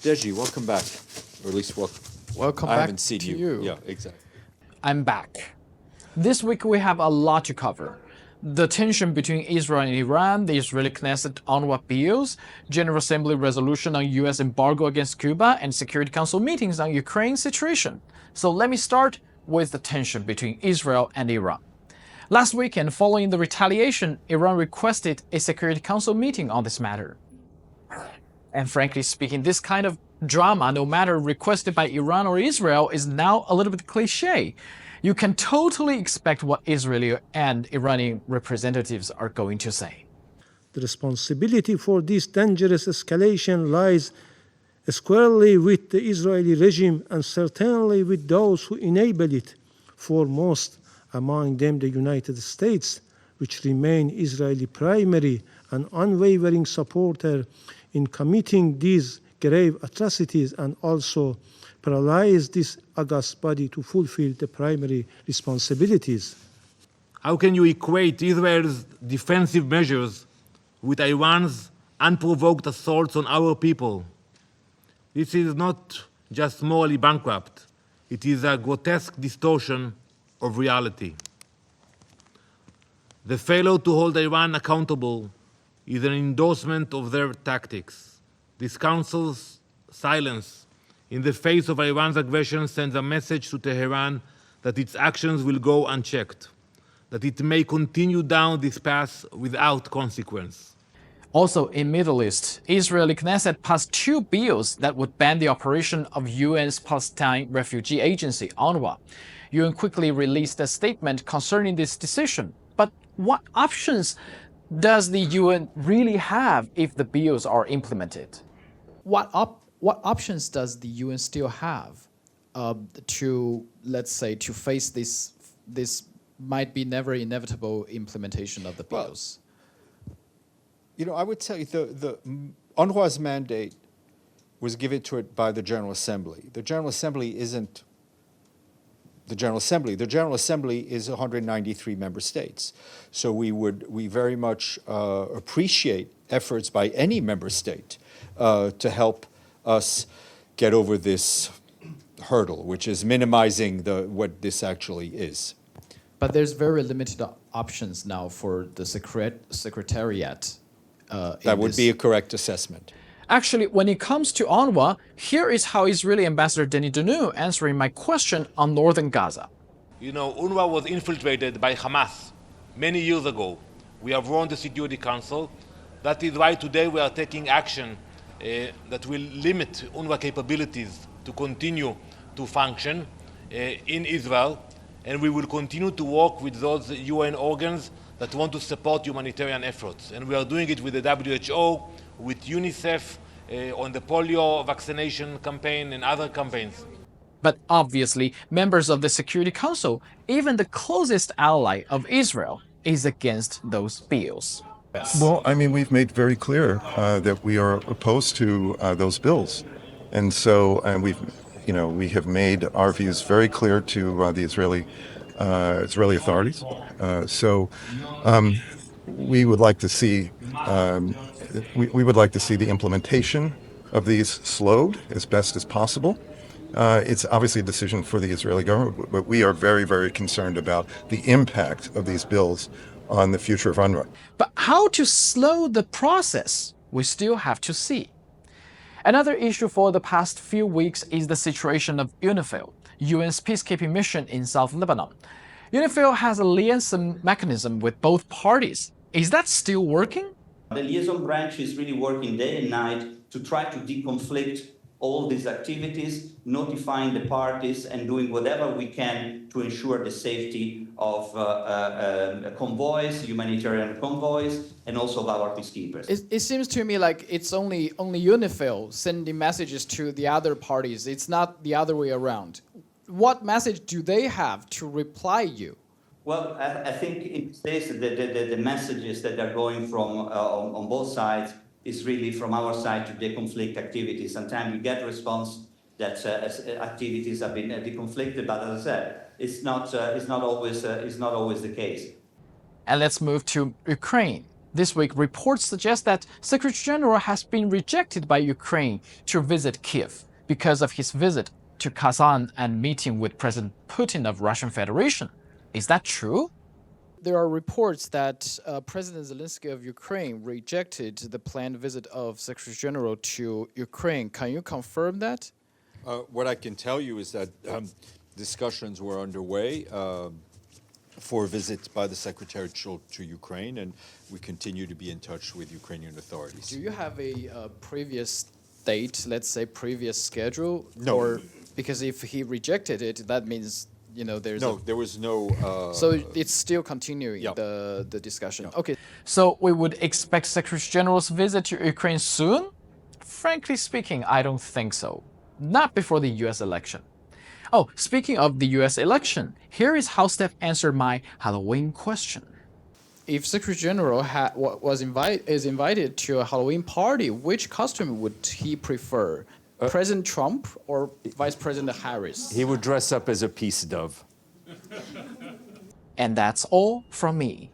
Dezhi, welcome back. Or at least welcome. Welcome I back haven't seen to you. you. Yeah, exactly. I'm back. This week we have a lot to cover. The tension between Israel and Iran, the Israeli Knesset UNRWA bills, General Assembly resolution on U.S. embargo against Cuba, and Security Council meetings on Ukraine situation. So let me start with the tension between Israel and Iran. Last weekend, following the retaliation, Iran requested a Security Council meeting on this matter. And frankly speaking, this kind of drama, no matter requested by Iran or Israel, is now a little bit cliche. You can totally expect what Israeli and Iranian representatives are going to say. The responsibility for this dangerous escalation lies squarely with the Israeli regime and certainly with those who enable it, foremost among them the United States, which remain Israeli primary and unwavering supporter in committing these grave atrocities and also paralyze this august body to fulfill the primary responsibilities. How can you equate Israel's defensive measures with Iran's unprovoked assaults on our people? This is not just morally bankrupt, it is a grotesque distortion of reality. The failure to hold Iran accountable is an endorsement of their tactics. This Council's silence in the face of Iran's aggression sends a message to Tehran that its actions will go unchecked, that it may continue down this path without consequence. Also in Middle East, Israeli Knesset passed 2 bills that would ban the operation of UN's Palestine Refugee Agency, UNRWA. UN quickly released a statement concerning this decision. But what options does the UN really have if the bills are implemented? What options does the UN still have to, let's say, to face this might be never inevitable implementation of the bills? I would tell you the UNRWA's mandate was given to it by the General Assembly. The General Assembly isn't the General Assembly. The General Assembly is 193 member states. So we very much appreciate efforts by any member state to help us get over this hurdle, which is minimizing what this actually is. But there's very limited options now for the Secretariat. That would be a correct assessment. Actually, when it comes to UNRWA, here is how Israeli Ambassador Dezhi answering my question on northern Gaza. UNRWA was infiltrated by Hamas many years ago. We have won the Security Council. That is why today we are taking action that will limit UNRWA capabilities to continue to function in Israel. And we will continue to work with those UN organs that want to support humanitarian efforts. And we are doing it with the WHO, with UNICEF, on the polio vaccination campaign and other campaigns. But obviously, members of the Security Council, even the closest ally of Israel, is against those bills. Well, we've made very clear that we are opposed to those bills. And so we have made our views very clear to the Israeli authorities. We would like to see we would like to see the implementation of these slowed as best as possible. It's obviously a decision for the Israeli government, but we are very, very concerned about the impact of these bills on the future of UNRWA. But how to slow the process, we still have to see. Another issue for the past few weeks is the situation of UNIFIL, UN's peacekeeping mission in South Lebanon. UNIFIL has a liaison mechanism with both parties. Is that still working? The liaison branch is really working day and night to try to deconflict all these activities, notifying the parties and doing whatever we can to ensure the safety of convoys, humanitarian convoys, and also of our peacekeepers. It seems to me like it's only UNIFIL sending messages to the other parties. It's not the other way around. What message do they have to reply you? Well, I think in this case, the messages that are going from on both sides is really from our side to deconflict activities. Sometimes we get a response that activities have been deconflicted, but as I said, it's not always the case. And let's move to Ukraine. This week, reports suggest that Secretary General has been rejected by Ukraine to visit Kiev because of his visit to Kazan and meeting with President Putin of Russian Federation. Is that true? There are reports that President Zelensky of Ukraine rejected the planned visit of Secretary General to Ukraine. Can you confirm that? What I can tell you is that discussions were underway for visits by the Secretary General to Ukraine, and we continue to be in touch with Ukrainian authorities. Do you have a previous date, let's say previous schedule? No. Or because if he rejected it, that means there's No, there was no. so it's still continuing Yeah. the discussion. Yeah. Okay. So we would expect Secretary General's visit to Ukraine soon? Frankly speaking, I don't think so. Not before the US election. Oh, speaking of the US election, here is how Steph answered my Halloween question. If Secretary General is invited to a Halloween party, which costume would he prefer? President Trump or Vice President Harris? He would dress up as a peace dove. And that's all from me.